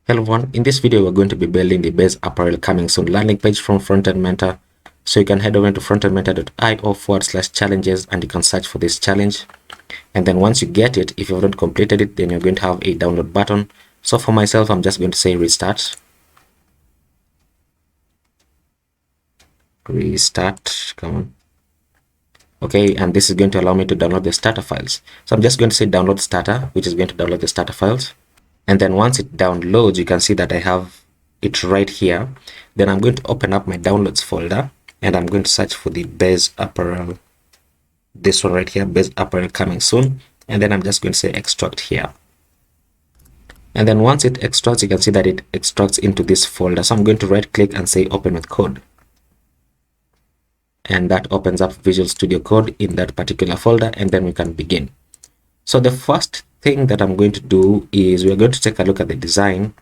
Hello everyone, in this video we're going to be building the base apparel coming soon landing page from Frontend Mentor. So you can head over to frontendmentor.io/challenges and you can search for this challenge. And then once you get it, if you haven't completed it, then you're going to have a download button. So for myself, I'm just going to say restart. Restart, come on. Okay, and this is going to allow me to download the starter files. So I'm just going to say download starter, which is going to download the starter files. And then once it downloads, you can see that I have it right here. Then I'm going to open up my downloads folder and I'm going to search for the base apparel. This one right here, base apparel coming soon. And then I'm just going to say extract here. And then once it extracts, you can see that it extracts into this folder. So I'm going to right click and say open with code. And that opens up Visual Studio Code in that particular folder, and then we can begin. So the first thing that I'm going to do is we're going to take a look at the design,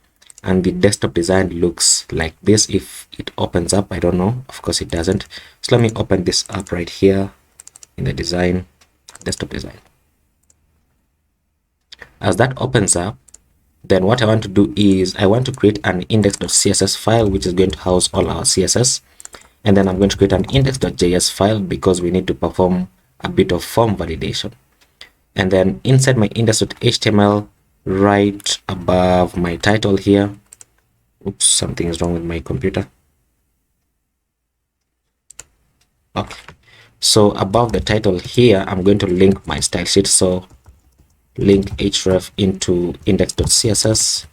and the desktop design looks like this. If it opens up, I don't know, of course it doesn't. So let me open this up right here in the design, desktop design. As that opens up, then what I want to do is I want to create an index.css file which is going to house all our CSS. And then I'm going to create an index.js file because we need to perform a bit of form validation. And then inside my index.html, right above my title here, oops, something is wrong with my computer. Okay, so above the title here, I'm going to link my style sheet. So link href into index.css,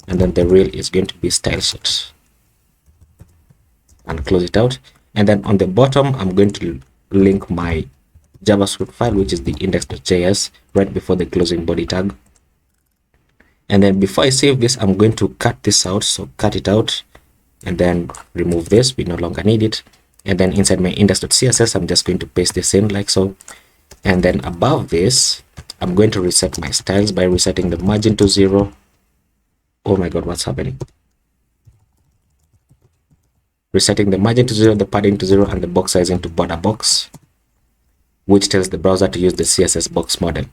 and then the rel is going to be style sheet. And close it out. And then on the bottom, I'm going to link my JavaScript file, which is the index.js, right before the closing body tag. And then before I save this, I'm going to cut this out. So cut it out and then remove this. We no longer need it. And then inside my index.css, I'm just going to paste this in like so. And then above this, I'm going to reset my styles by resetting the margin to 0. Oh my God, what's happening? Resetting the margin to 0, the padding to 0, and the box sizing to border box, which tells the browser to use the CSS box model.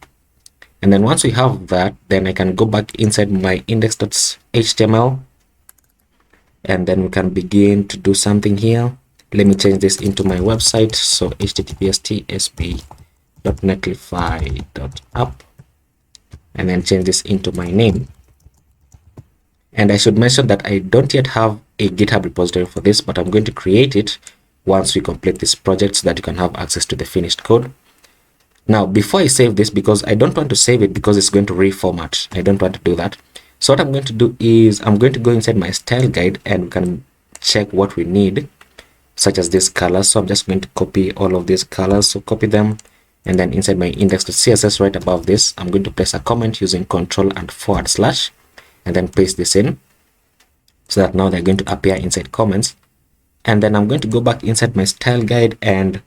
And then once we have that, then I can go back inside my index.html, and then we can begin to do something here. Let me change this into my website. So https://tsb.netlify.app, and then change this into my name. And I should mention that I don't yet have a GitHub repository for this, but I'm going to create it once we complete this project so that you can have access to the finished code. Now, before I save this, because I don't want to save it because it's going to reformat, I don't want to do that. So what I'm going to do is I'm going to go inside my style guide and we can check what we need, such as this color. So I'm just going to copy all of these colors. So copy them. And then inside my index.css right above this, I'm going to place a comment using control and /, and then paste this in so that now they're going to appear inside comments. And then I'm going to go back inside my style guide, and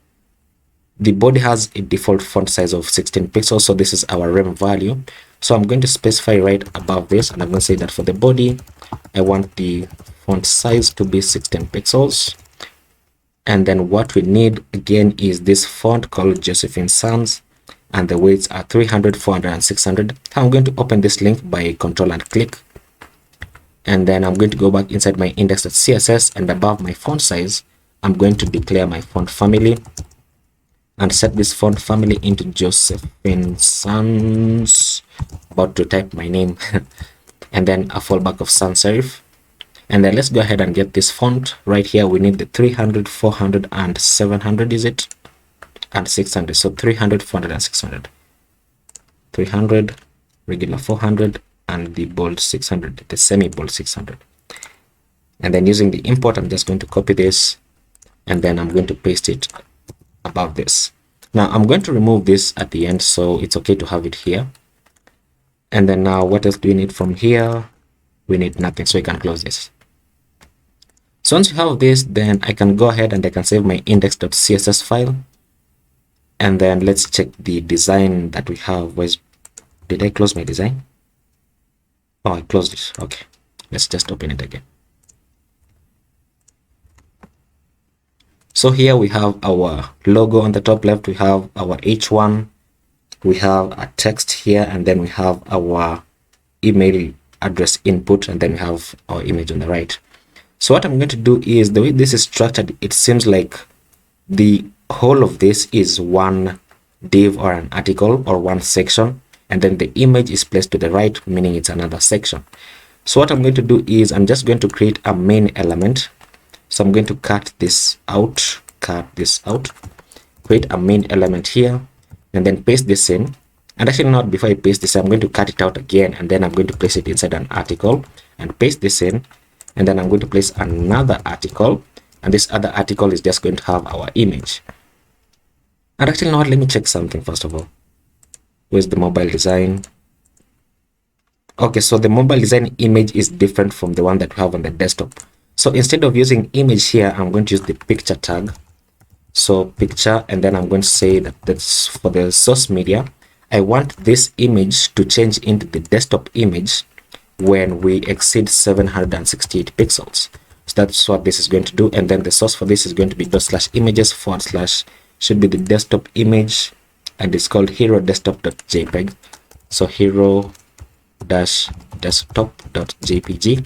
the body has a default font size of 16 pixels. So this is our rem value. So I'm going to specify right above this, and I'm going to say that for the body, I want the font size to be 16 pixels. And then what we need again is this font called Josephine Sans, and the weights are 300, 400, and 600. I'm going to open this link by control and click. And then I'm going to go back inside my index.css, and above my font size, I'm going to declare my font family and set this font family into Josephine Sans. About to type my name. And then a fallback of sans serif. And then let's go ahead and get this font right here. We need the 300, 400, and 700, is it? And 600. So 300, 400, and 600. 300, regular 400, and the bold 600, the semi-bold 600. And then using the import, I'm just going to copy this, and then I'm going to paste it above this. Now I'm going to remove this at the end, so it's okay to have it here. And then now what else do we need from here? We need nothing, so we can close this. So once you have this, then I can go ahead and I can save my index.css file. And then let's check the design that we have. Did I close my design? Oh, I closed it. Okay, let's just open it again. So here we have our logo on the top left. We have our H1. We have a text here, and then we have our email address input, and then we have our image on the right. So what I'm going to do is, the way this is structured, it seems like the whole of this is one div or an article or one section, and then the image is placed to the right, meaning it's another section. So what I'm going to do is I'm just going to create a main element. So I'm going to cut this out, create a main element here, and then paste this in. And actually, not before I paste this, I'm going to cut it out again, and then I'm going to place it inside an article and paste this in. And then I'm going to place another article, and this other article is just going to have our image. And actually, not, let me check something first of all. Where's the mobile design? Okay, so the mobile design image is different from the one that we have on the desktop. So instead of using image here, I'm going to use the picture tag. So picture, and then I'm going to say that that's for the source media. I want this image to change into the desktop image when we exceed 768 pixels. So that's what this is going to do. And then the source for this is going to be /images / should be the desktop image, and it's called hero desktop.jpg. So hero-desktop.jpg.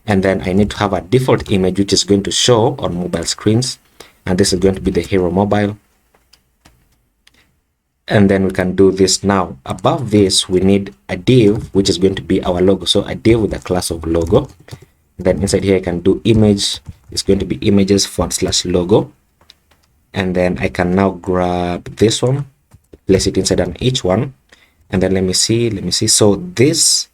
And then I need to have a default image which is going to show on mobile screens, and this is going to be the hero mobile. And then we can do this now. Above this, we need a div which is going to be our logo. So a div with a class of logo. Then inside here I can do image. It's going to be images / logo. And then I can now grab this one, place it inside an h1, and then let me see. So this,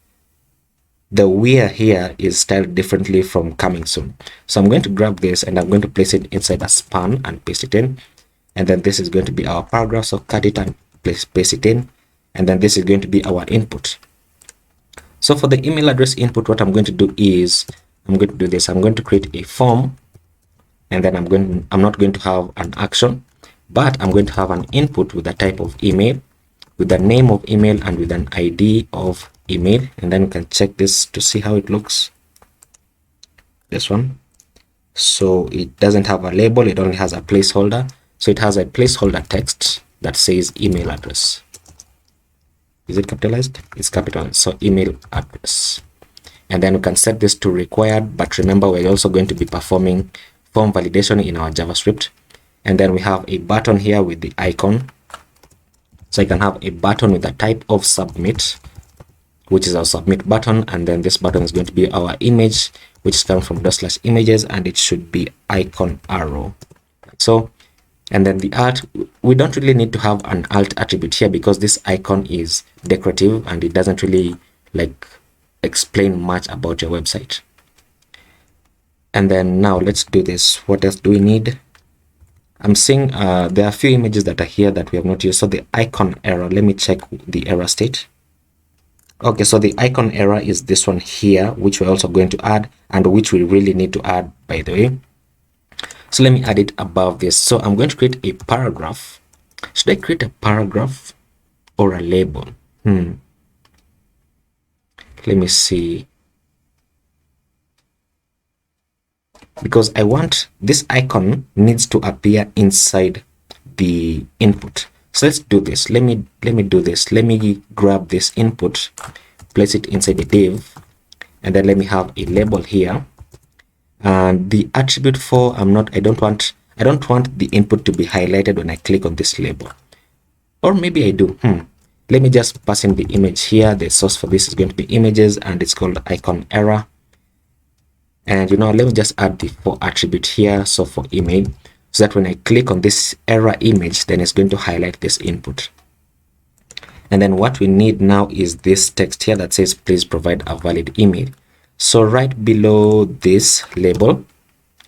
the where here is styled differently from coming soon. So I'm going to grab this and I'm going to place it inside a span and paste it in. And then this is going to be our paragraph, so cut it and paste it in. And then this is going to be our input. So for the email address input, what I'm going to do is I'm going to do this. I'm going to create a form, and then I'm not going to have an action, but I'm going to have an input with a type of email, with the name of email, and with an ID of email. And then we can check this to see how it looks. This one. So it doesn't have a label, it only has a placeholder. So it has a placeholder text that says email address. Is it capitalized? It's capitalized. So email address. And then we can set this to required, but remember we're also going to be performing form validation in our JavaScript. And then we have a button here with the icon. So I can have a button with a type of submit, which is our submit button. And then this button is going to be our image, which is coming from /images, and it should be icon arrow. So, and then the alt, we don't really need to have an alt attribute here because this icon is decorative and it doesn't really like explain much about your website. And then now let's do this. What else do we need? I'm seeing there are a few images that are here that we have not used. So the icon error, let me check the error state. Okay, so the icon error is this one here, which we're also going to add, and which we really need to add, by the way. So let me add it above this. So I'm going to create a paragraph. Should I create a paragraph or a label? Let me see. Because I want this icon needs to appear inside the input. So let's do this. Let me do this. Let me grab this input, place it inside the div, and then let me have a label here. And the attribute for I don't want the input to be highlighted when I click on this label. Or maybe I do. Let me just pass in the image here. The source for this is going to be images, and it's called icon error. And let me just add the for attribute here. So for email, so that when I click on this error image, then it's going to highlight this input. And then what we need now is this text here that says please provide a valid email. So right below this label,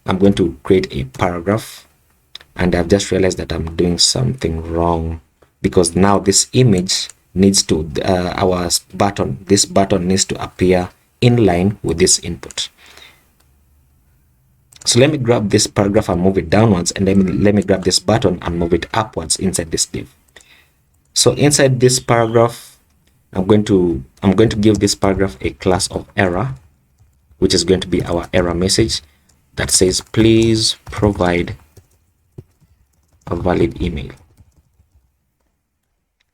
I'm going to create a paragraph, and I've just realized that I'm doing something wrong, because now this image needs to this button needs to appear in line with this input. So let me grab this paragraph and move it downwards, and then let me grab this button and move it upwards inside this div. So inside this paragraph, I'm going to give this paragraph a class of error, which is going to be our error message that says please provide a valid email.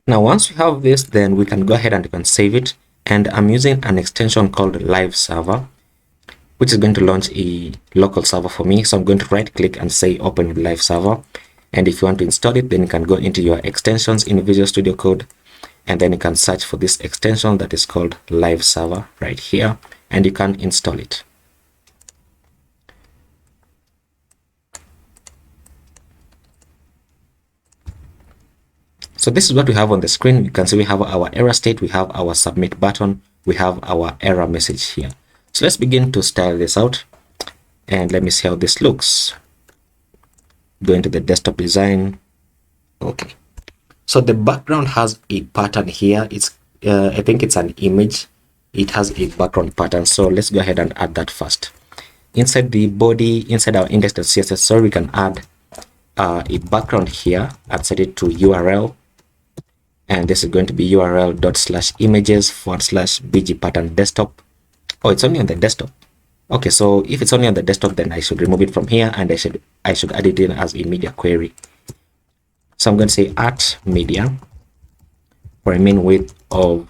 Now once we have this, then we can go ahead and we can save it, and I'm using an extension called live server, which is going to launch a local server for me. So I'm going to right click and say open with live server. And if you want to install it, then you can go into your extensions in Visual Studio Code, and then you can search for this extension that is called live server right here, and you can install it. So this is what we have on the screen. You can see we have our error state, we have our submit button, we have our error message here. So let's begin to style this out, and let me see how this looks. Go into the desktop design. Okay, so the background has a pattern here. It's I think it's an image. It has a background pattern, so let's go ahead and add that first. Inside the body, inside our index.css, so we can add a background here and set it to URL, and this is going to be url./images/bg pattern desktop. Oh, it's only on the desktop. Okay, so if it's only on the desktop, then I should remove it from here, and I should add it in as a media query. So I'm going to say at media for a mean width of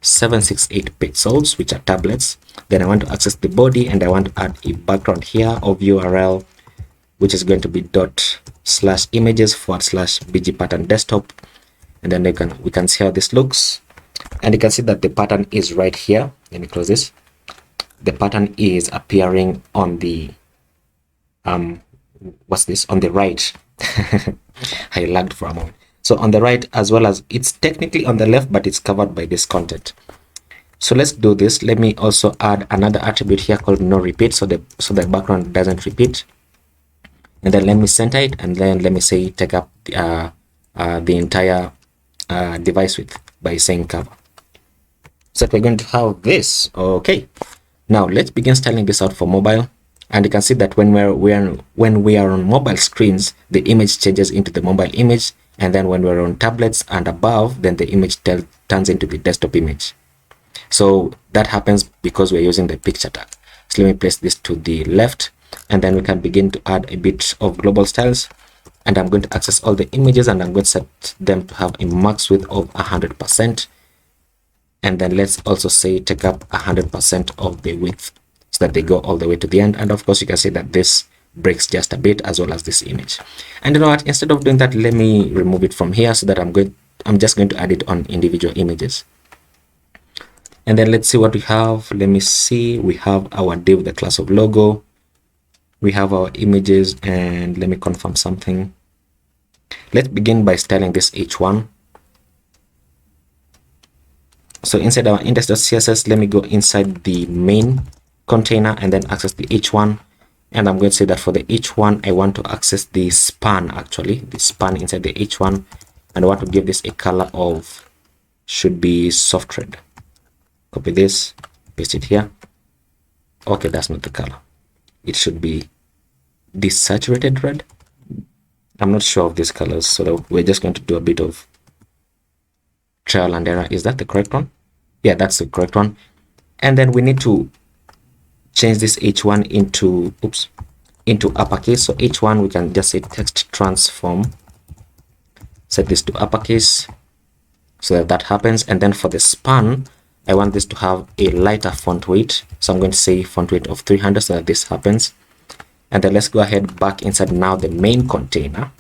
768 pixels, which are tablets. Then I want to access the body, and I want to add a background here of URL, which is going to be ./images/bg pattern desktop. And then we can see how this looks, and you can see that the pattern is right here. Let me close this. The pattern is appearing on the what's this, on the right. I lagged for a moment. So on the right, as well as it's technically on the left, but it's covered by this content. So let's do this. Let me also add another attribute here called no repeat, so the background doesn't repeat. And then let me center it, and then let me say take up the entire device width by saying cover. So we're going to have this. Okay, now let's begin styling this out for mobile. And you can see that when we are on mobile screens, the image changes into the mobile image, and then when we're on tablets and above, then the image turns into the desktop image. So that happens because we're using the picture tag. So let me place this to the left, and then we can begin to add a bit of global styles. And I'm going to access all the images, and I'm going to set them to have a max width of 100%. And then let's also say take up 100% of the width, so that they go all the way to the end. And of course, you can see that this breaks just a bit, as well as this image. And you know what, instead of doing that, let me remove it from here, so that I'm just going to add it on individual images. And then let's see what we have. Let me see. We have our div, the class of logo. We have our images, and let me confirm something. Let's begin by styling this h1. So inside our index.css, let me go inside the main container and then access the h1. And I'm going to say that for the h1, I want to access the span, actually, the span inside the h1. And I want to give this a color of, should be soft red. Copy this, paste it here. Okay, that's not the color. It should be desaturated red. I'm not sure of these colors, so we're just going to do a bit of trial and error. Is that the correct one? Yeah, that's the correct one. And then we need to change this h1 into uppercase. So h1, we can just say text transform, set this to uppercase, so that happens. And then for the span, I want this to have a lighter font weight, so I'm going to say font weight of 300, so that this happens. And then let's go ahead back inside now the main container,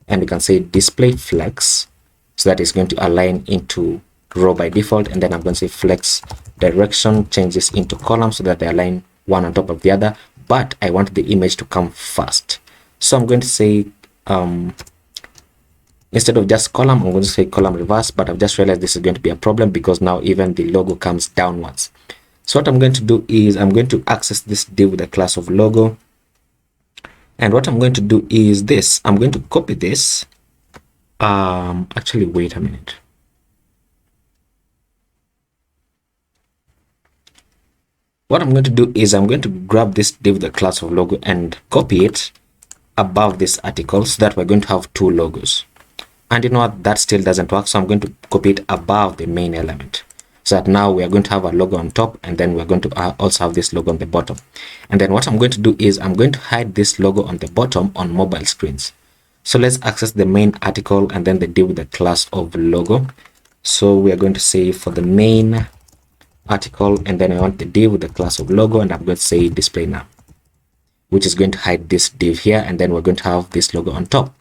and we can say display flex, so that is going to align into row by default. And then I'm going to say flex direction, change this into column, so that they align one on top of the other, but I want the image to come first. So I'm going to say instead of just column, I'm going to say column reverse, but I've just realized this is going to be a problem because now even the logo comes downwards. So what I'm going to do is I'm going to access this div with the class of logo. And what I'm going to do is this. I'm going to copy this. Actually, wait a minute. What I'm going to do is I'm going to grab this div with the class of logo and copy it above this article, so that we're going to have two logos. And you know what, that still doesn't work, so I'm going to copy it above the main element, so that now we are going to have a logo on top, and then we're going to also have this logo on the bottom. And then what I'm going to do is I'm going to hide this logo on the bottom on mobile screens. So let's access the main article and then the div with the class of logo. So we are going to say for the main article, and then I want the div with the class of logo, and I'm going to say display now, which is going to hide this div here, and then we're going to have this logo on top.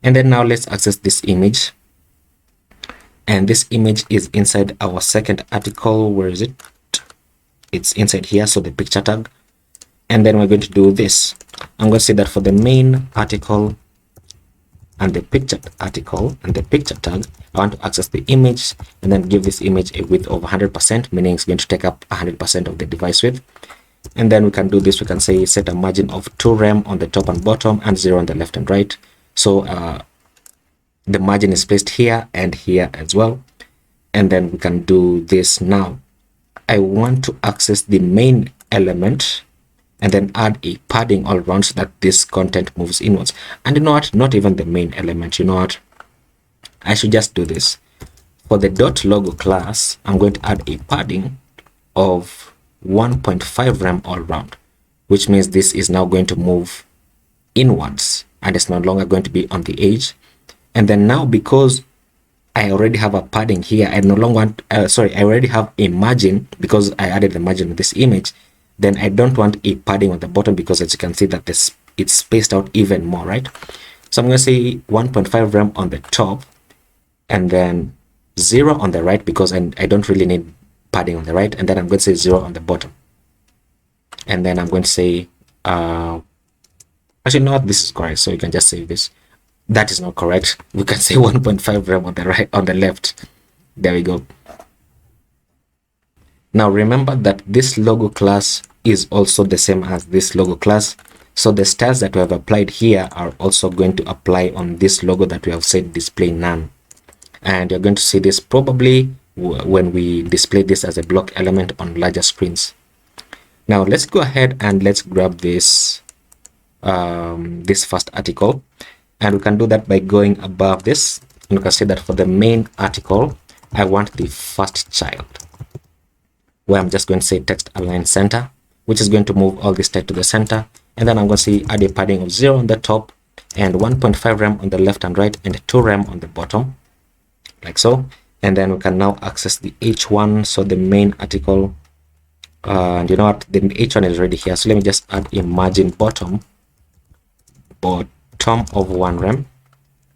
And then now let's access this image, and this image is inside our second article. Where is it? It's inside here, so the picture tag. And then we're going to do this. I'm going to say that for the main article and the picture article and the picture tag, I want to access the image and then give this image a width of 100%, meaning it's going to take up 100% of the device width. And then we can do this. We can say set a margin of 2 rem on the top and bottom and 0 on the left and right. So the margin is placed here and here as well. And then we can do this. Now I want to access the main element and then add a padding all around so that this content moves inwards. And you know what? Not even the main element. You know what? I should just do this. For the .logo class, I'm going to add a padding of 1.5 rem all around, which means this is now going to move inwards and it's no longer going to be on the edge. And then now, because I already have a padding here, I no longer want, I already have a margin because I added the margin of this image. Then I don't want a padding on the bottom because, as you can see, that it's spaced out even more, right? So I'm going to say 1.5 rem on the top and then 0 on the right because I don't really need padding on the right. And then I'm going to say 0 on the bottom. And then I'm going to say, actually, no, this is correct. So you can just save this. That is not correct. We can say 1.5 rem on the right, on the left. There we go. Now remember that this logo class is also the same as this logo class. So the styles that we have applied here are also going to apply on this logo that we have said display none. And you're going to see this probably when we display this as a block element on larger screens. Now let's go ahead and let's grab this, this first article. And we can do that by going above this. And we can say that for the main article, I want the first child, where I'm just going to say text align center, which is going to move all this text to the center. And then I'm going to say add a padding of 0 on the top and 1.5 rem on the left and right and 2 rem on the bottom, like so. And then we can now access the H1, so the main article. And you know what, the H1 is already here. So let me just add a margin bottom of 1 rem,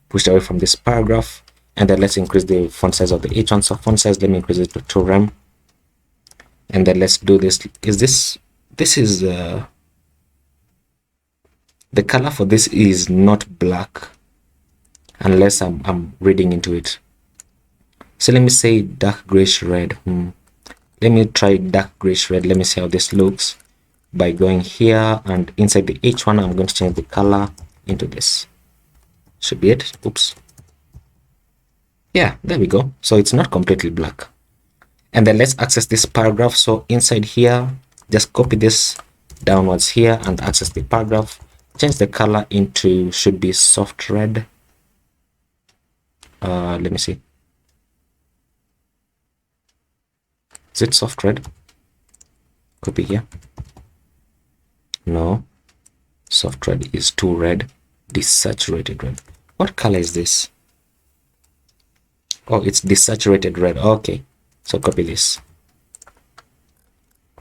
pushed away from this paragraph. And then let's increase the font size of the H1. So font size, let me increase it to 2 rem. And then let's do this. This is the color for this is not black unless I'm reading into it. So let me say dark grayish red. Let me try dark grayish red. Let me see how this looks by going here and inside the H1. I'm going to change the color into this. Should be it. Oops. Yeah, there we go. So it's not completely black. And then let's access this paragraph. So inside here, just copy this downwards here and access the paragraph. Change the color into, should be soft red. Let me see. Is it soft red? Copy here. No. Soft red is too red. Desaturated red. What color is this? Oh, it's desaturated red. Okay. So copy this.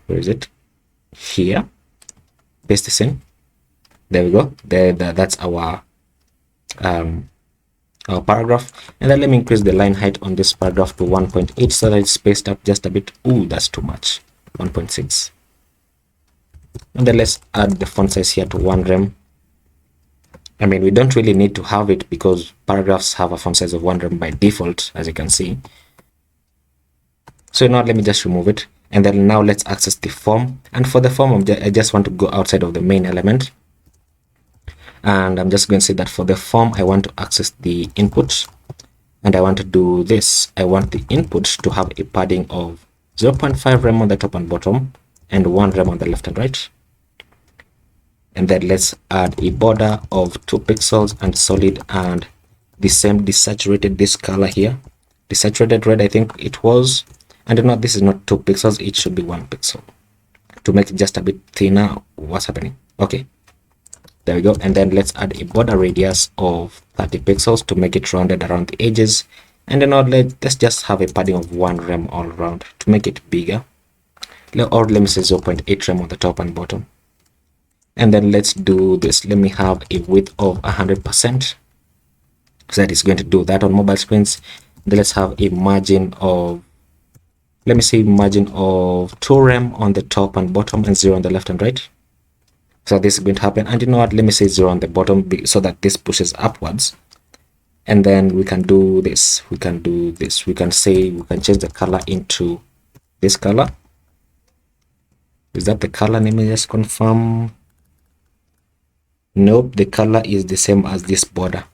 Where is it? Here. Paste this in. There we go. That's our paragraph. And then let me increase the line height on this paragraph to 1.8 so that it's spaced up just a bit. Ooh, that's too much. 1.6. And then let's add the font size here to 1 rem. I mean, we don't really need to have it because paragraphs have a font size of 1 rem by default, as you can see. So now let me just remove it. And then now let's access the form. And for the form, I just want to go outside of the main element. And I'm just going to say that for the form, I want to access the input. And I want to do this. I want the input to have a padding of 0.5 rem on the top and bottom and 1 rem on the left and right. And then let's add a border of 2 pixels and solid and the same desaturated this color here. Desaturated red, I think it was. And not, this is not 2 pixels, it should be 1 pixel. To make it just a bit thinner, what's happening? Okay. There we go. And then let's add a border radius of 30 pixels to make it rounded around the edges. And then let's just have a padding of 1 rem all around to make it bigger. Or let me say 0.8 rem on the top and bottom. And then let's do this. Let me have a width of 100%. So that is going to do that on mobile screens. Then let's have a margin of, let me say margin of 2 rem on the top and bottom and 0 on the left and right. So this is going to happen. And you know what? Let me say 0 on the bottom so that this pushes upwards. And then we can do this. We can do this. We can say we can change the color into this color. Is that the color? Let me just confirm. Nope, the color is the same as this border.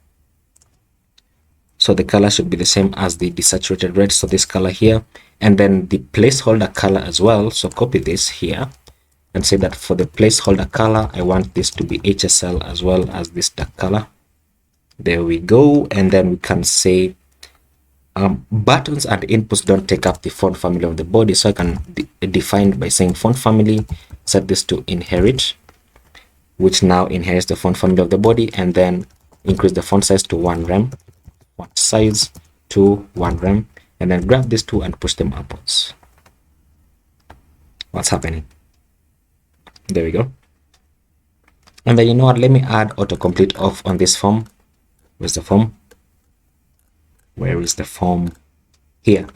So the color should be the same as the desaturated red. So this color here, and then the placeholder color as well. So copy this here and say that for the placeholder color, I want this to be HSL as well as this dark color. There we go. And then we can say buttons and inputs don't take up the font family of the body. So I can define by saying font family, set this to inherit, which now inherits the font family of the body, and then increase the font size to 1 rem, font size to 1 rem, and then grab these two and push them upwards. What's happening? There we go. And then you know what? Let me add autocomplete off on this form. Where's the form? Where is the form? Here.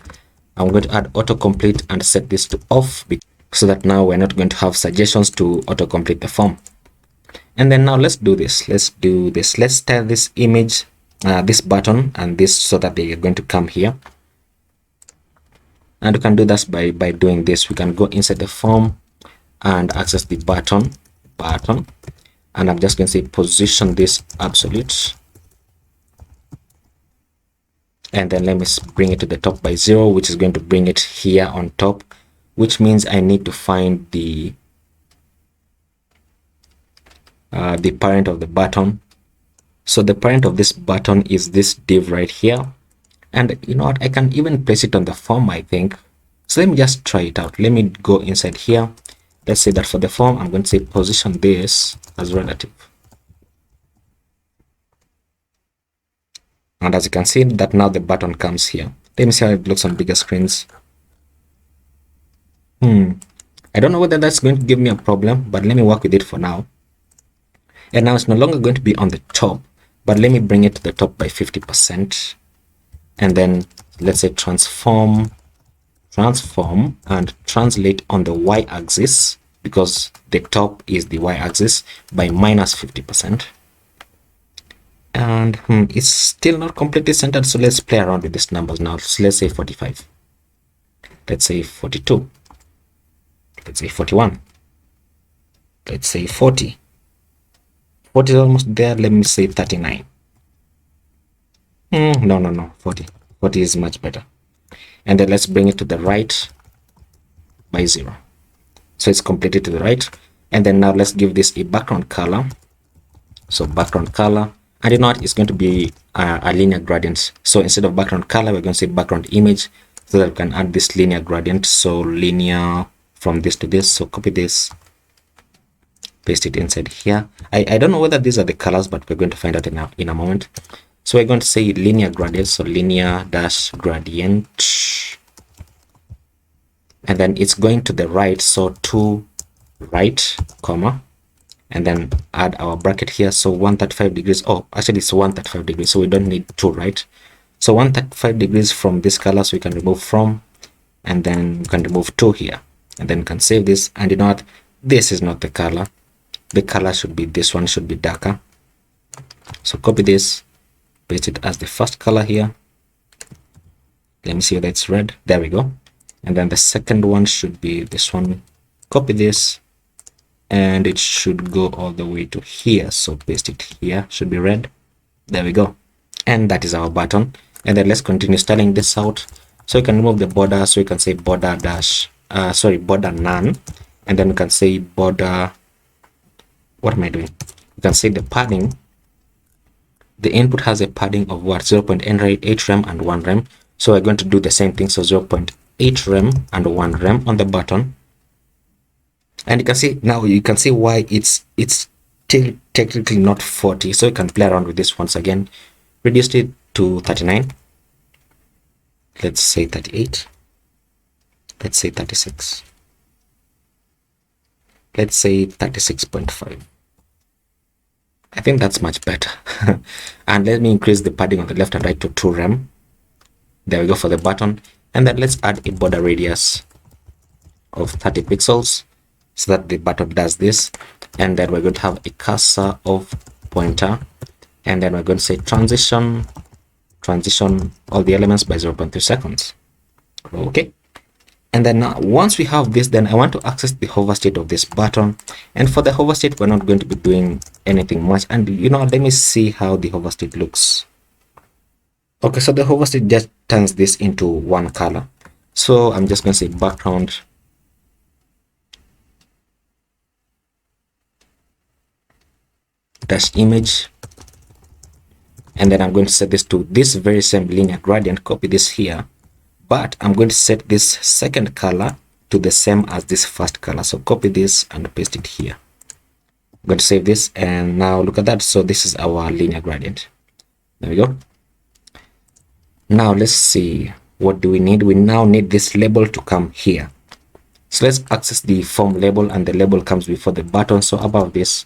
I'm going to add autocomplete and set this to off so that now we're not going to have suggestions to autocomplete the form. And then now let's do this. Let's do this. Let's style this image, this button and this so that they are going to come here. And we can do this by doing this. We can go inside the form and access the button. And I'm just going to say position this absolute. And then let me bring it to the top by 0, which is going to bring it here on top, which means I need to find the parent of the button. So the parent of this button is this div right here. And you know what? I can even place it on the form, I think. So let me just try it out. Let me go inside here. Let's say that for the form, I'm going to say position this as relative. And as you can see that now the button comes here. Let me see how it looks on bigger screens. I don't know whether that's going to give me a problem, but let me work with it for now. And now it's no longer going to be on the top, but let me bring it to the top by 50%. And then let's say transform and translate on the y-axis, because the top is the y-axis, by minus 50%. And it's still not completely centered, so let's play around with these numbers now. So let's say 45, let's say 42, let's say 41, let's say 40. 40 is almost there. Let me say 39. No, 40 is much better. And then let's bring it to the right by 0, so it's completely to the right. And then now let's give this a background color. So background color, and you know what, it's going to be a linear gradient. So instead of background color, we're going to say background image, so that we can add this linear gradient. So linear from this to this. So copy this, paste it inside here. I don't know whether these are the colors, but we're going to find out in a moment. So we're going to say linear gradient. So linear dash gradient, and then it's going to the right. So to right, comma, and then add our bracket here. So 135 degrees. Oh, actually it's 135 degrees, so we don't need to right. So 135 degrees from this color, so we can remove from, and then we can remove 2 here, and then we can save this. And you know what, this is not the color. The color should be this one, should be darker. So copy this, paste it as the first color here. Let me see whether it's red. There we go. And then the second one should be this one. Copy this, and it should go all the way to here. So paste it here, should be red. There we go. And that is our button. And then let's continue styling this out. So you can remove the border. So you can say border dash, border none. And then we can say border, what am I doing? You can say the padding. The input has a padding of what? 0.8 rem and 1 rem. So we're going to do the same thing. So 0.8 rem and 1 rem on the button. And you can see now, you can see why it's still technically not 40. So you can play around with this once again. Reduce it to 39. let's say 38, let's say 36, let's say 36.5. I think that's much better. And let me increase the padding on the left and right to 2 rem. There we go for the button. And then let's add a border radius of 30 pixels so that the button does this. And then we're going to have a cursor of pointer, and then we're going to say transition all the elements by 0.3 seconds. Okay. And then now, once we have this, then I want to access the hover state of this button. And for the hover state, we're not going to be doing anything much. And let me see how the hover state looks. Okay, so the hover state just turns this into one color. So I'm just going to say background dash image, and then I'm going to set this to this very same linear gradient, copy this here, but I'm going to set this second color to the same as this first color. So copy this and paste it here. I'm going to save this, and now look at that. So this is our linear gradient. There we go. Now let's see, what do we need? We now need this label to come here. So let's access the form label, and the label comes before the button. So above this,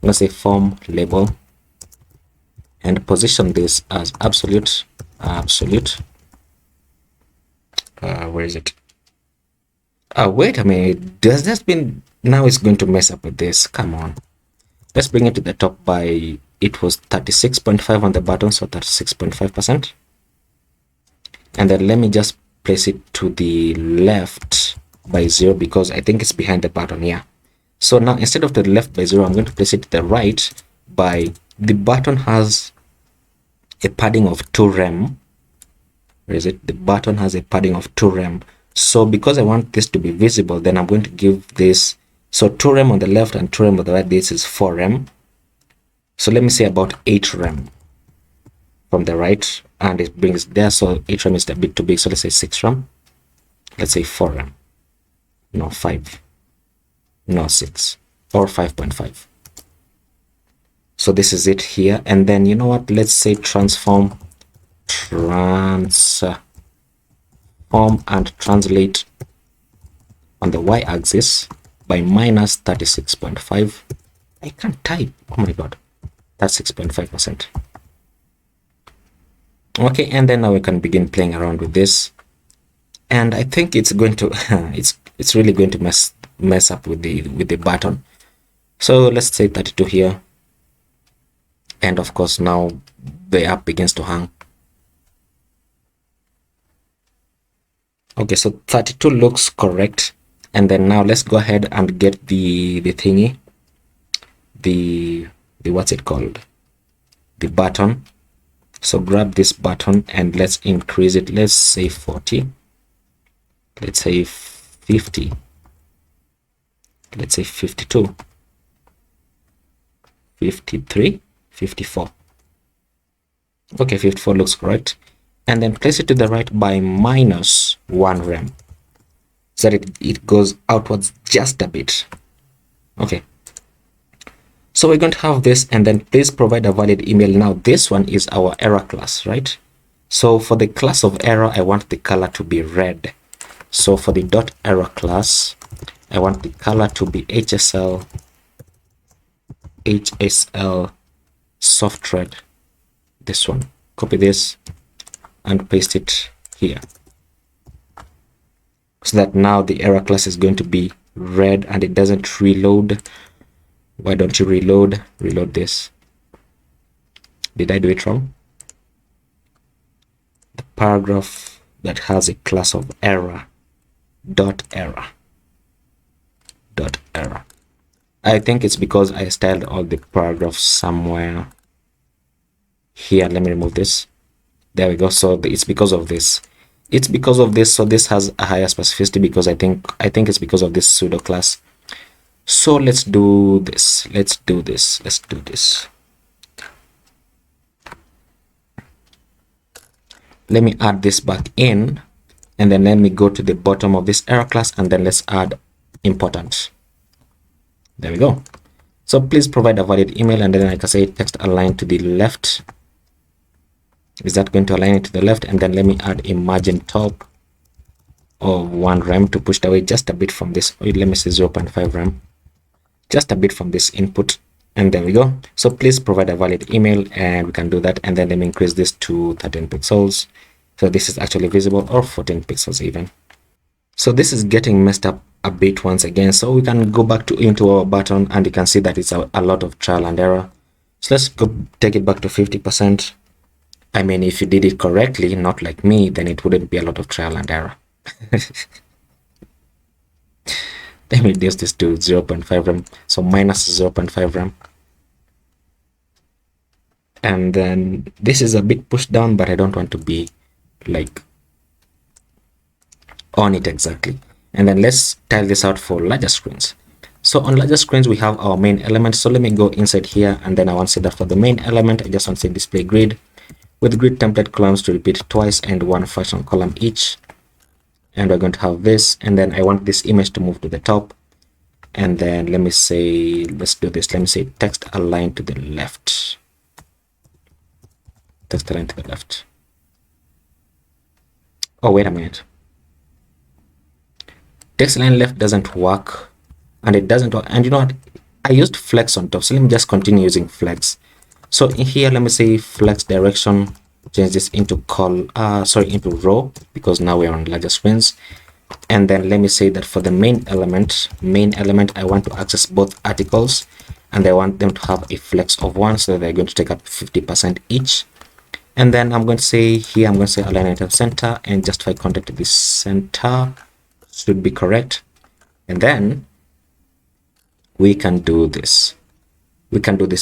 I'm going to say form label and position this as absolute. Where is it? Wait a minute, does that mean now it's going to mess up with this? Come on, let's bring it to the top by, it was 36.5 on the button, so 36.5%. And then let me just place it to the left by 0 because I think it's behind the button here. So now instead of to the left by 0, I'm going to place it to the right by, the button has a padding of 2 rem. Where is it? The button has a padding of 2 rem. So because I want this to be visible, then I'm going to give this, so 2 rem on the left and 2 rem on the right. This is 4 rem. So let me say about 8 rem from the right, and it brings there. So 8 rem is a bit too big. So let's say 6 rem. Let's say 4 rem. No, 5. No, 6 or 5.5. So this is it here. And then you know what? Let's say transform and translate on the y-axis by minus 36.5. I can't type. Oh my god, that's 6.5%. Okay, and then now we can begin playing around with this, and I think it's going to it's really going to mess up with the button. So let's say 32 here, and of course now the app begins to hang. Okay, so 32 looks correct. And then now let's go ahead and get the thingy, the what's it called, the button. So grab this button and let's increase it. Let's say 40, let's say 50, let's say 52, 53, 54. Okay, 54 looks correct. And then place it to the right by minus 1 rem, so that it goes outwards just a bit. Okay, so we're going to have this, and then please provide a valid email. Now this one is our error class, right? So for the class of error, I want the color to be red. So for the dot error class, I want the color to be HSL soft red. This one, copy this and paste it here, so that now the error class is going to be red and it doesn't reload. Why don't you reload this? Did I do it wrong? The paragraph that has a class of error, dot error. I think it's because I styled all the paragraphs somewhere here. Let me remove this. There we go. So it's because of this. It's because of this. So this has a higher specificity because I think it's because of this pseudo class. So let's do this. Let's do this. Let me add this back in, and then let me go to the bottom of this error class, and then let's add important. There we go. So please provide a valid email, and then I can say text align to the left. Is that going to align it to the left? And then let me add a margin top of 1 rem to push it away just a bit from this. Let me say 0.5 rem, just a bit from this input. And there we go. So please provide a valid email, and we can do that. And then let me increase this to 13 pixels. So this is actually visible, or 14 pixels even. So this is getting messed up a bit once again. So we can go back into our button, and you can see that it's a lot of trial and error. So let's go take it back to 50%. I mean, if you did it correctly, not like me, then it wouldn't be a lot of trial and error. Let me reduce this to 0.5 rem, so minus 0.5 rem. And then this is a bit pushed down, but I don't want to be like on it exactly. And then let's tile this out for larger screens. So on larger screens, we have our main element. So let me go inside here, and then I want to say that for the main element, I just want to say display grid with grid template columns to repeat twice and 1 function column each. And we're going to have this, and then I want this image to move to the top. And then let me say, let's do this. Let me say text align to the left. Text align to the left. Oh, wait a minute. Text align left doesn't work, and it doesn't work. And you know what? I used flex on top, so let me just continue using flex. So in here, let me say flex direction, change this into into row, because now we're on larger screens. And then let me say that for the main element, I want to access both articles, and I want them to have a flex of 1, so they're going to take up 50% each. And then I'm going to say here, I'm going to say align item center and justify content to the center should be correct. And then we can do this.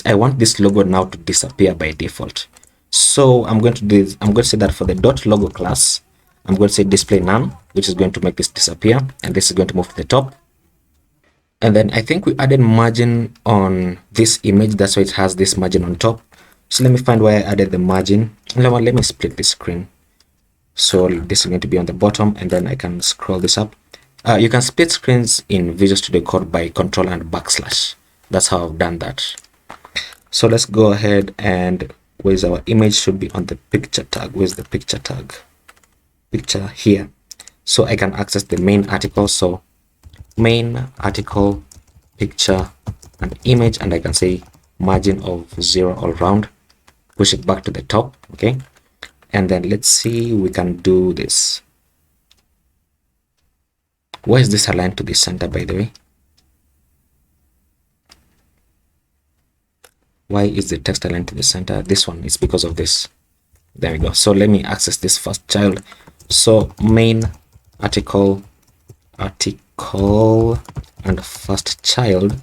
I want this logo now to disappear by default. So I'm going to do this. I'm going to say that for the dot logo class, I'm going to say display none, which is going to make this disappear, and this is going to move to the top. And then I think we added margin on this image, that's why it has this margin on top. So let me find where I added the margin. Let me split this screen. So this is going to be on the bottom, and then I can scroll this up. You can split screens in Visual Studio Code by Control and \. That's how I've done that. So let's go ahead, and where's our image? Should be on the picture tag. Where's the picture tag? Picture here. So I can access the main article. So main article, picture, and image, and I can say margin of 0 all around. Push it back to the top. Okay. And then let's see, we can do this. Why is this aligned to the center, by the way? Why is the text aligned to the center? This one is because of this. There we go. So let me access this first child. So main article, and first child.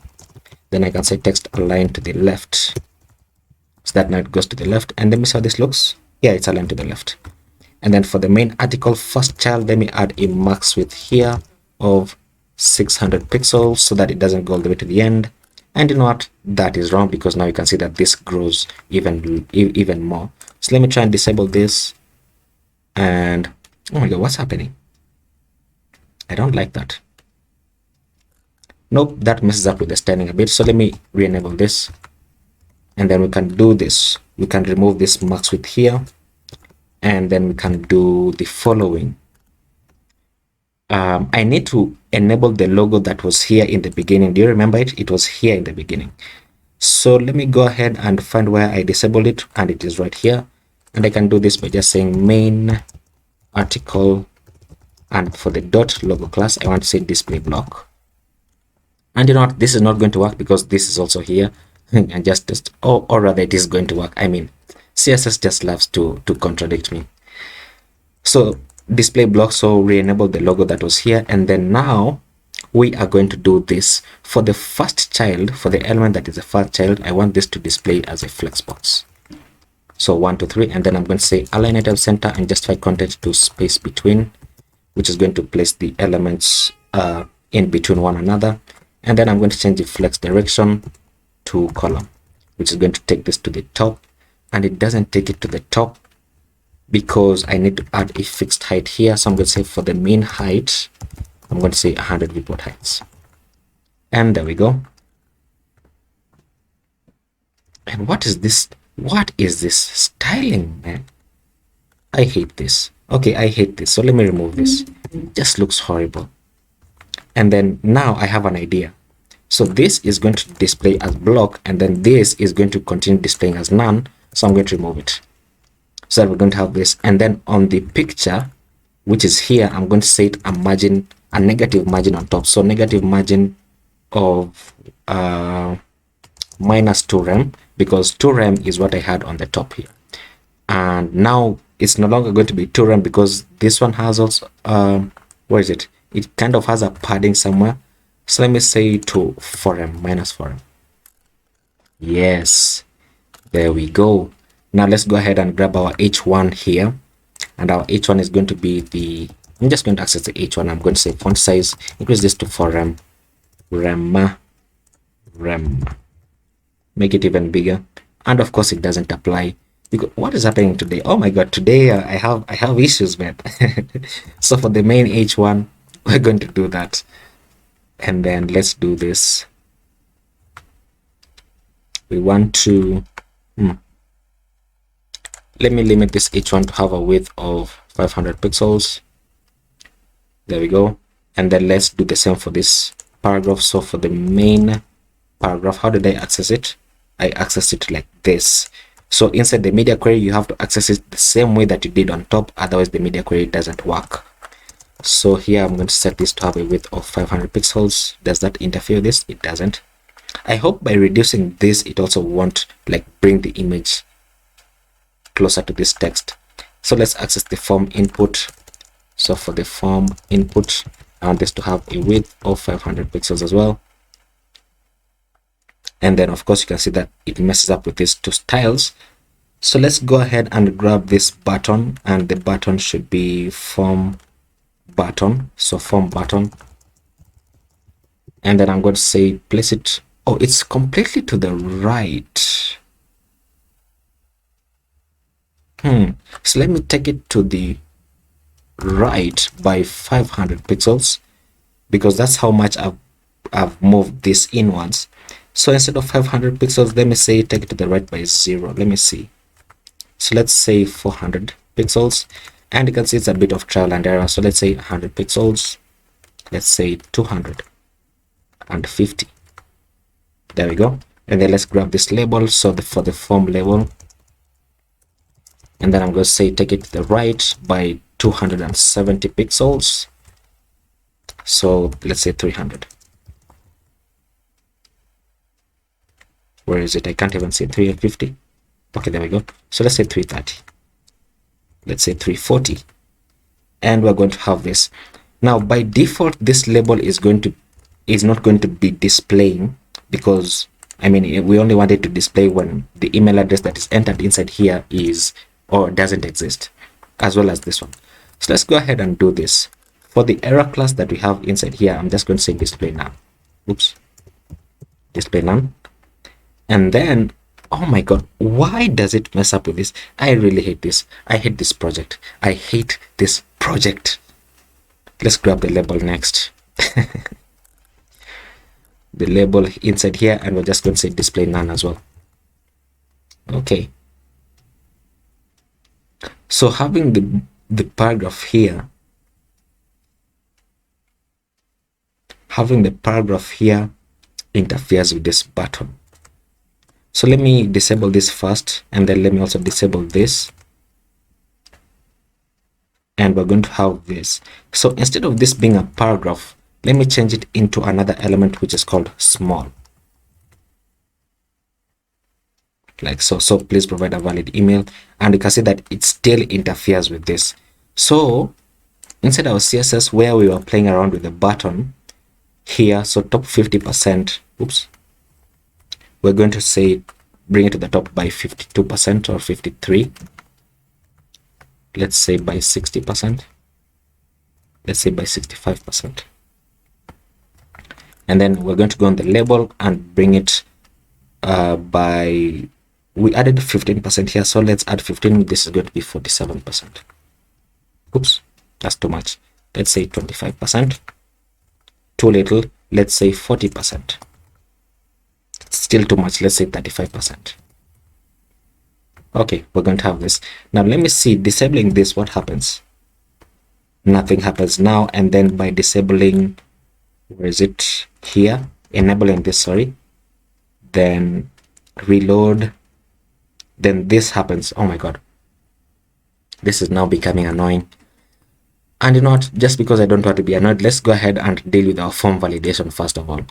Then I can say text aligned to the left. So that now it goes to the left. And let me see how this looks. Yeah, it's aligned to the left. And then for the main article first child, let me add a max width here of 600 pixels so that it doesn't go all the way to the end. And you know what? That is wrong, because now you can see that this grows even more. So let me try and disable this. And oh my god, what's happening? I don't like that. Nope, that messes up with the styling a bit. So let me re-enable this. And then we can do this. We can remove this max width here. And then we can do the following. I need to enable the logo that was here in the beginning. Do you remember it? It was here in the beginning. So let me go ahead and find where I disabled it, and it is right here. And I can do this by just saying main article, and for the dot logo class, I want to say display block. And you know what? This is not going to work because this is also here. And or rather, it is going to work. I mean, CSS just loves to contradict me. So display block, so re-enable the logo that was here. And then now we are going to do this for the first child. For the element that is the first child, I want this to display as a flexbox. So 1, 2, 3, and then I'm going to say align item center and justify content to space between, which is going to place the elements in between one another. And then I'm going to change the flex direction to column, which is going to take this to the top. And it doesn't take it to the top because I need to add a fixed height here. So I'm going to say for the mean height, I'm going to say 100 viewport heights. And there we go. And what is this? What is this styling, man? I hate this. Okay, I hate this. So let me remove this. It just looks horrible. And then now I have an idea. So this is going to display as block, and then this is going to continue displaying as none. So I'm going to remove it. So that we're going to have this. And then on the picture, which is here, I'm going to set a margin, a negative margin on top. So negative margin of minus 2 rem, because 2 rem is what I had on the top here. And now it's no longer going to be 2 rem because this one has also where is it? It kind of has a padding somewhere. So let me say to 4 rem, minus 4 rem. Yes, there we go. Now let's go ahead and grab our h1 here, and our h1 is going to be the, I'm just going to access the h1. I'm going to say font size, increase this to 4 rem, rem, make it even bigger. And of course it doesn't apply because what is happening today? Oh my god, today I have issues, man. So for the main h1, we're going to do that, and then let's do this. We want to let me limit this h1 to have a width of 500 pixels. There we go. And then let's do the same for this paragraph. So for the main paragraph, how did I access it? I accessed it like this. So inside the media query, you have to access it the same way that you did on top, otherwise the media query doesn't work. So here I'm going to set this to have a width of 500 pixels. Does that interfere with this? It doesn't. I hope by reducing this, it also won't like bring the image closer to this text. So let's access the form input. So for the form input, I want this to have a width of 500 pixels as well. And then of course you can see that it messes up with these two styles. So let's go ahead and grab this button, and the button should be form button. So form button, and then I'm going to say place it, oh, it's completely to the right. So let me take it to the right by 500 pixels because that's how much I've moved this inwards. So instead of 500 pixels, let me say take it to the right by 0. Let me see. So let's say 400 pixels, and you can see it's a bit of trial and error. So let's say 100 pixels. Let's say 250. There we go. And then let's grab this label. So for the form label, and then I'm going to say take it to the right by 270 pixels. So let's say 300. Where is it? I can't even see 350. Okay, there we go. So let's say 330. Let's say 340. And we're going to have this. Now by default, this label is not going to be displaying because I mean we only want it to display when the email address that is entered inside here is or doesn't exist, as well as this one. So let's go ahead and do this. For the error class that we have inside here, I'm just going to say display none. Oops, display none. And then, oh my god, why does it mess up with this? I really hate this. I hate this project. I hate this project. Let's grab the label next. The label inside here, and we're just going to say display none as well. Okay. So having the paragraph here, interferes with this button. So let me disable this first, and then let me also disable this. And we're going to have this. So instead of this being a paragraph, let me change it into another element which is called small. Like so. So please provide a valid email, and you can see that it still interferes with this. So inside our CSS where we were playing around with the button here, so top 50%, oops, we're going to say bring it to the top by 52% or 53. Let's say by 60%. Let's say by 65%. And then we're going to go on the label and bring it by, we added 15% here, so let's add 15. This is going to be 47%. Oops, that's too much. Let's say 25%. Too little. Let's say 40%. Still too much. Let's say 35%. Okay, we're going to have this. Now let me see, disabling this, what happens? Nothing happens now. And then by disabling, where is it? Here, enabling this, sorry, then reload, then this happens. Oh my god, this is now becoming annoying. And you know what, just because I don't want to be annoyed, let's go ahead and deal with our form validation first of all.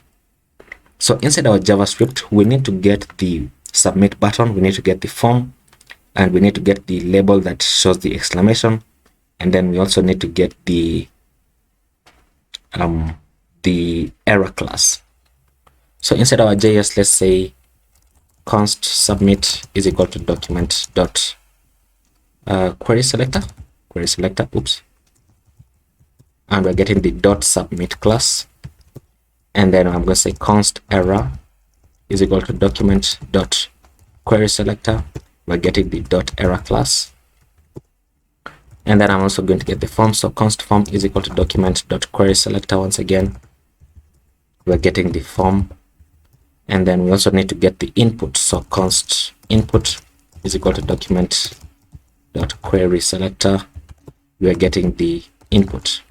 So inside our JavaScript, we need to get the submit button, we need to get the form, and we need to get the label that shows the exclamation, and then we also need to get the error class. So inside our JS, let's say const submit is equal to document dot query selector, oops, and we're getting the dot submit class, and then I'm going to say const error is equal to document dot query selector, we're getting the dot error class, and then I'm also going to get the form, so const form is equal to document dot query selector. Once again, we're getting the form, and then we also need to get the input, so const input is equal to document dot query selector, we are getting the input.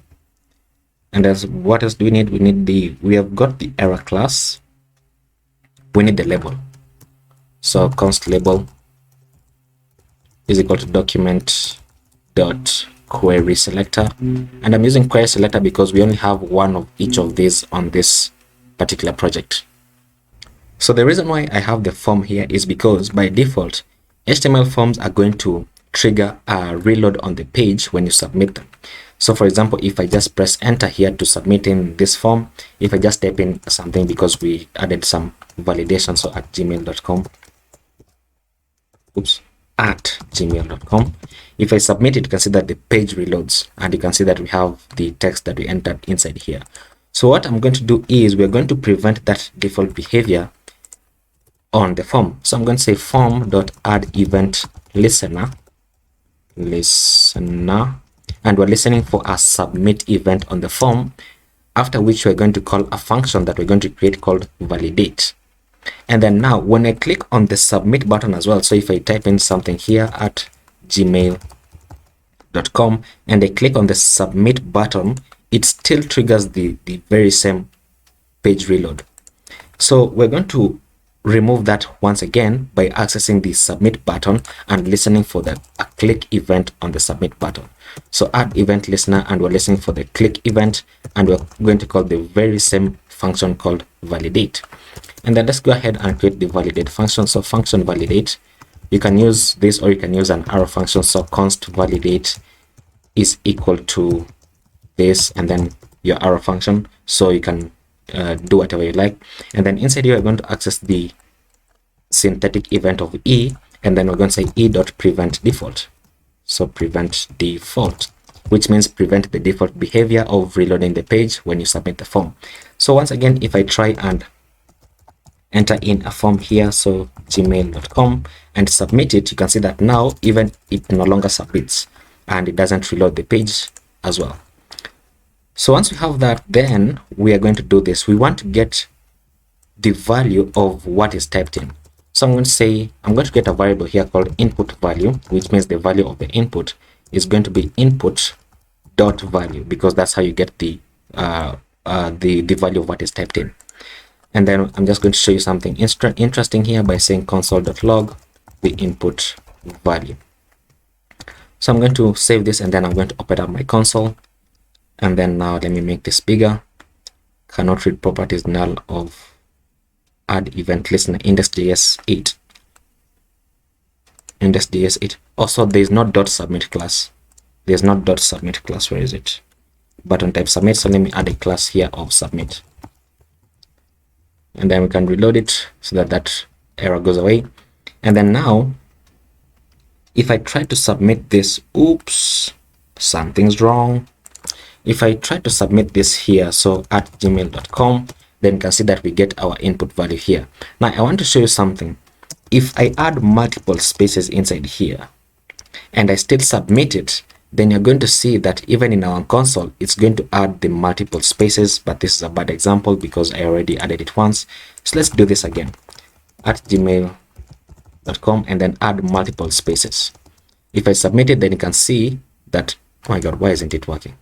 And as what else do we need? We have got the error class, we need the label, so const label is equal to document dot query selector, and I'm using query selector because we only have one of each of these on this particular project. So the reason why I have the form here is because by default HTML forms are going to trigger a reload on the page when you submit them. So for example, if I just press enter here to submit in this form, if I just type in something because we added some validation, so at gmail.com, oops, at gmail.com, if I submit it, you can see that the page reloads, and you can see that we have the text that we entered inside here. So what I'm going to do is we're going to prevent that default behavior on the form. So I'm going to say form.add event listener, and we're listening for a submit event on the form, after which we're going to call a function that we're going to create called validate. And then now when I click on the submit button as well, so if I type in something here at gmail.com and I click on the submit button, it still triggers the very same page reload. So we're going to remove that once again by accessing the submit button and listening for a click event on the submit button. So add event listener, and we're listening for the click event, and we're going to call the very same function called validate. And then let's go ahead and create the validate function. So function validate, you can use this or you can use an arrow function. So const validate is equal to this and then your arrow function, so you can do whatever you like. And then inside here, we're going to access the synthetic event of e, and then we're going to say e.prevent default. So prevent default, which means prevent the default behavior of reloading the page when you submit the form. So once again, if I try and enter in a form here, so gmail.com, and submit it, you can see that now even it no longer submits and it doesn't reload the page as well. So once we have that, then we are going to do this. We want to get the value of what is typed in. So I'm going to say, I'm going to get a variable here called input value, which means the value of the input is going to be input dot value, because that's how you get the value of what is typed in. And then I'm just going to show you something interesting here by saying console.log the input value. So I'm going to save this and then I'm going to open up my console. And then now let me make this bigger. Cannot read properties null of add event listener index.js 8. Index.js 8. Also, there is not dot submit class. There's not dot submit class. Where is it? Button type submit. So let me add a class here of submit. And then we can reload it so that that error goes away. And then now, if I try to submit this, oops, something's wrong. If I try to submit this here, so at gmail.com, then you can see that we get our input value here. Now I want to show you something. If I add multiple spaces inside here and I still submit it, then you're going to see that even in our console, it's going to add the multiple spaces, but this is a bad example because I already added it once. So let's do this again. At gmail.com gmail.com and then add multiple spaces. If I submit it, then you can see that, oh my god, why isn't it working?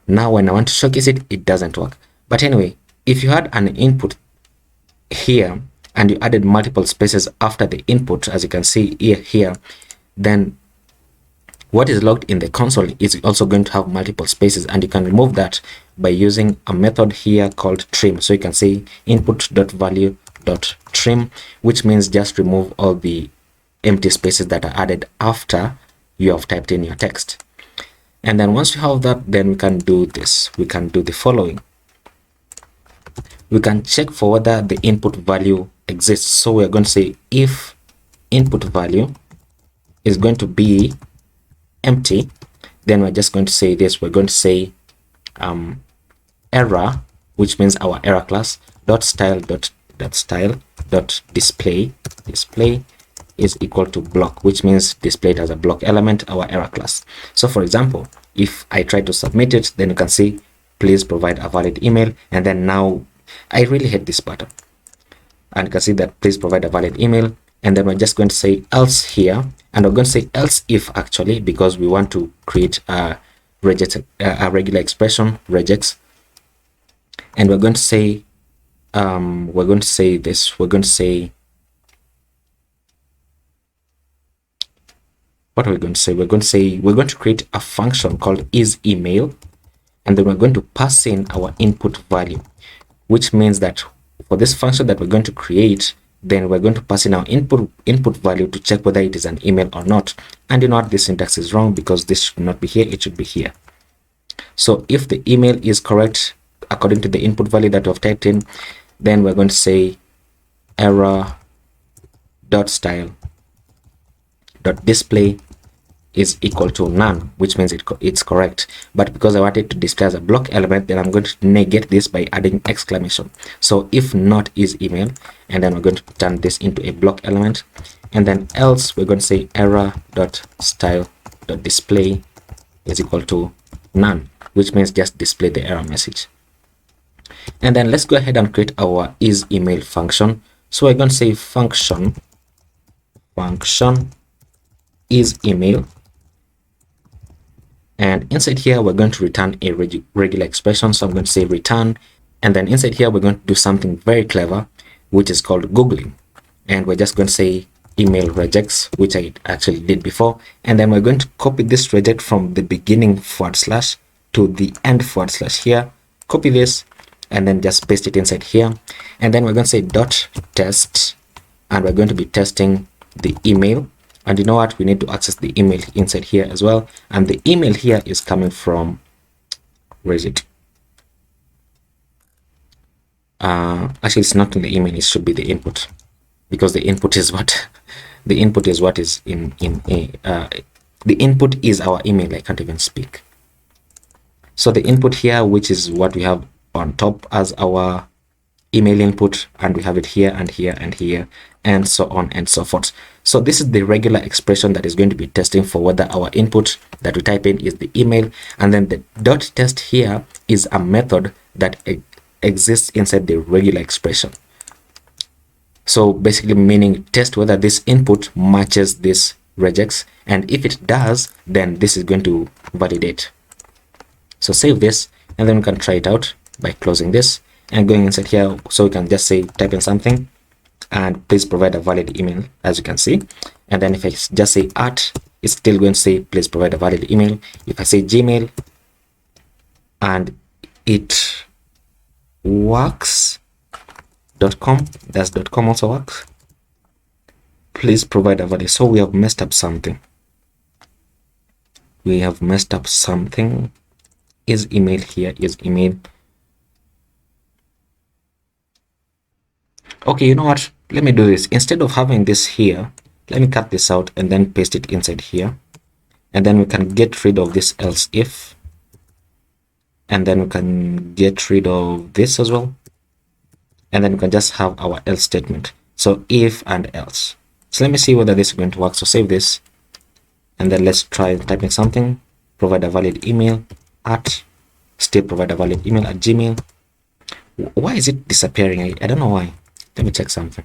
Now when I want to showcase it, it doesn't work. But anyway, if you had an input here and you added multiple spaces after the input, as you can see here, then what is logged in the console is also going to have multiple spaces, and you can remove that by using a method here called trim. So you can say input.value.trim, which means just remove all the empty spaces that are added after you have typed in your text. And then once you have that, then we can do this. We can do the following. We can check for whether the input value exists. So we're going to say if input value is going to be empty, then we're just going to say this. We're going to say error, which means our error class dot style dot display is equal to block, which means displayed as a block element, our error class. So for example, if I try to submit it, then you can see please provide a valid email, and then now I really hate this button, and you can see that please provide a valid email, and then we're just going to say else here, and we're going to say else if actually, because we want to create a regular expression regex, and we're going to say this. We're going to say, what are we going to say? We're going to create a function called isEmail, and then we're going to pass in our input value, which means that for this function that we're going to create, then we're going to pass in our input value to check whether it is an email or not. And you know what, this syntax is wrong because this should not be here, it should be here. So if the email is correct according to the input value that we've typed in, then we're going to say error dot style dot display is equal to none, which means it's correct. But because I want it to display as a block element, then I'm going to negate this by adding exclamation. So if not is email, and then we're going to turn this into a block element, and then else we're going to say error dot style dot display is equal to none, which means just display the error message. And then let's go ahead and create our isEmail function. So we're going to say function isEmail, and inside here we're going to return a regular expression. So I'm going to say return, and then inside here we're going to do something very clever, which is called googling, and we're just going to say email regex, which I actually did before, and then we're going to copy this reject from the beginning / to the end / here, copy this, and then just paste it inside here, and then we're going to say dot test, and we're going to be testing the email. And you know what, we need to access the email inside here as well, and the email here is coming from, where is it? Actually it's not in the email, it should be the input, because the input is what the input is what is in the input is our email. I can't even speak. So the input here, which is what we have on top as our email input, and we have it here and here and here and so on and so forth. So this is the regular expression that is going to be testing for whether our input that we type in is the email, and then the dot test here is a method that exists inside the regular expression. So basically meaning test whether this input matches this regex, and if it does, then this is going to validate. So save this, and then we can try it out by closing this and going inside here. So we can just say type in something and please provide a valid email, as you can see. And then if I just say at, it's still going to say please provide a valid email. If I say Gmail and it works, .com, does .com also work? Please provide a valid. So we have messed up something. We have messed up something. Is email here, is email. Okay, you know what? Let me do this. Instead of having this here, let me cut this out and then paste it inside here. And then we can get rid of this else if. And then we can get rid of this as well. And then we can just have our else statement. So if and else. So let me see whether this is going to work. So save this. And then let's try typing something. Provide a valid email at. Still provide a valid email at Gmail. Why is it disappearing? I don't know why. Let me check something.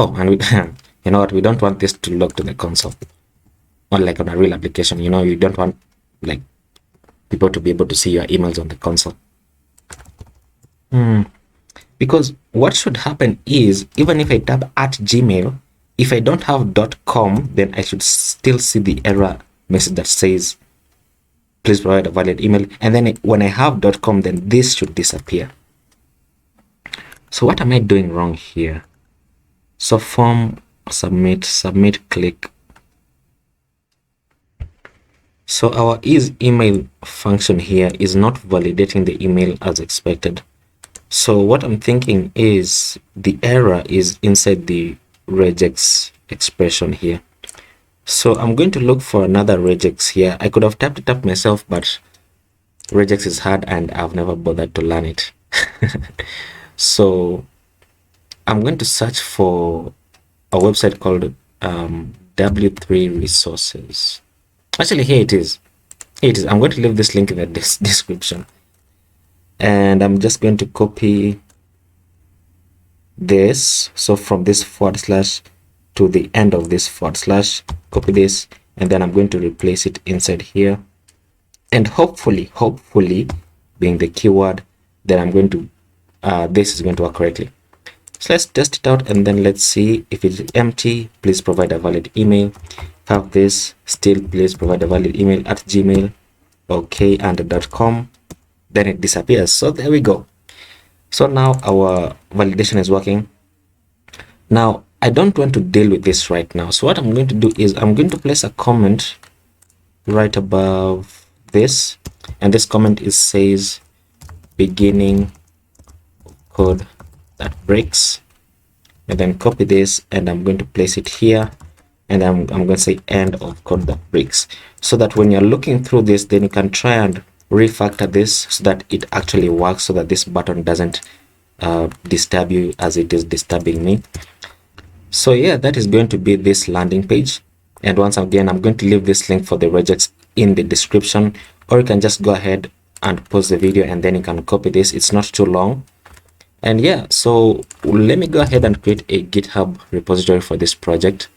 Oh, and we you know what, we don't want this to log to the console, unlike on a real application. You know, you don't want like people to be able to see your emails on the console. Because what should happen is, even if I tab at Gmail, if I don't have .com, then I should still see the error message that says please provide a valid email. And then when I have .com, then this should disappear. So what am I doing wrong here? So form, submit, click. So our is email function here is not validating the email as expected. So what I'm thinking is the error is inside the regex expression here. So I'm going to look for another regex here. I could have typed it up myself, but regex is hard and I've never bothered to learn it. So I'm going to search for a website called W3 Resources. Actually, here it is. Here it is. I'm going to leave this link in the description. And I'm just going to copy this. So from this / to the end of this / copy this, and then I'm going to replace it inside here. And hopefully being the keyword, then I'm going to this is going to work correctly. So let's test it out, and then let's see if it's empty. Please provide a valid email. Have this still, please provide a valid email at Gmail. Okay, and .com. Then it disappears. So there we go. So now our validation is working. Now I don't want to deal with this right now. So what I'm going to do is I'm going to place a comment right above this, and this comment is says beginning code that breaks, and then copy this, and I'm going to place it here, and I'm going to say end of code that breaks, so that when you're looking through this, then you can try and refactor this so that it actually works, so that this button doesn't disturb you as it is disturbing me. So yeah, that is going to be this landing page. And once again, I'm going to leave this link for the regex in the description, or you can just go ahead and pause the video and then you can copy this. It's not too long. And yeah, so let me go ahead and create a GitHub repository for this project.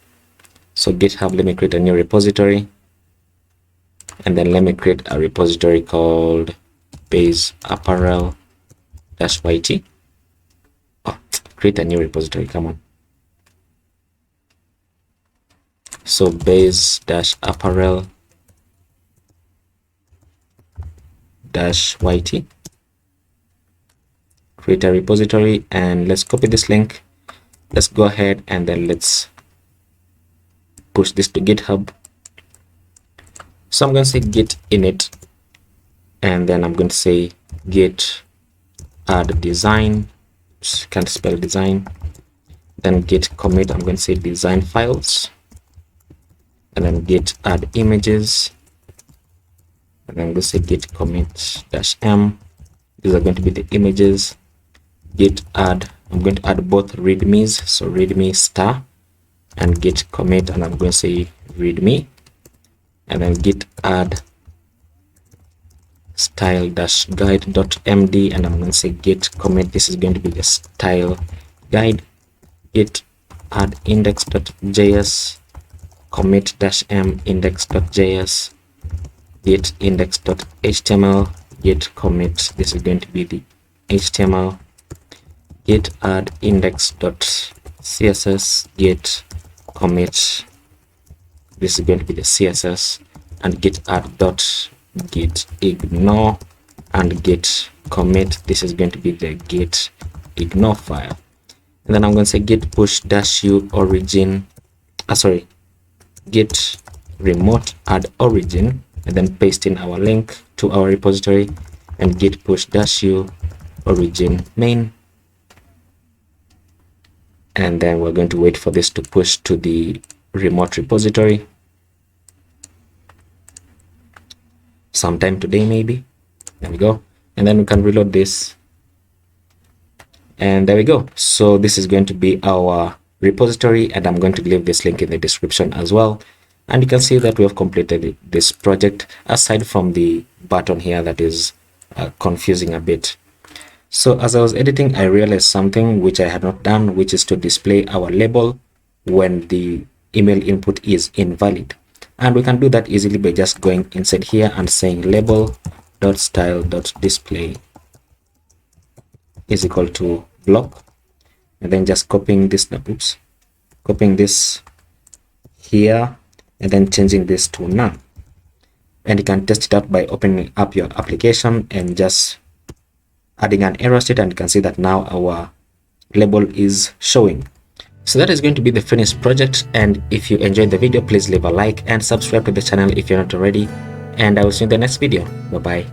So GitHub, let me create a new repository, and then let me create a repository called base apparel -yt. Oh, create a new repository, come on. So base -apparel -yt. Create a repository, and let's copy this link. Let's go ahead and then let's push this to GitHub. So I'm going to say git init, and then I'm going to say git add design. Can't spell design. Then git commit, I'm going to say design files, and then git add images, and then I'm going to say git commit -m. These are going to be the images. Git add, I'm going to add both readmes, so readme star, and git commit, and I'm going to say readme, and then git add style-guide.md, and I'm going to say git commit. This is going to be the style guide. Git add index.js, commit -m index.js, git index.html, git commit. This is going to be the HTML. Git add index.css, git commit. This is going to be the CSS, and git add git ignore, and git commit. This is going to be the git ignore file. And then I'm going to say git push -u origin, git remote add origin, and then paste in our link to our repository, and git push -u origin main. And then we're going to wait for this to push to the remote repository sometime today, maybe. There we go. And then we can reload this, and there we go. So this is going to be our repository, and I'm going to leave this link in the description as well. And you can see that we have completed this project, aside from the button here that is confusing a bit. So as I was editing, I realized something which I had not done, which is to display our label when the email input is invalid. And we can do that easily by just going inside here and saying label.style.display is equal to block, and then just copying this, copying this here, and then changing this to none. And you can test it out by opening up your application and just adding an error state, and you can see that now our label is showing. So that is going to be the finished project, and if you enjoyed the video, please leave a like and subscribe to the channel if you're not already, and I will see you in the next video. Bye bye.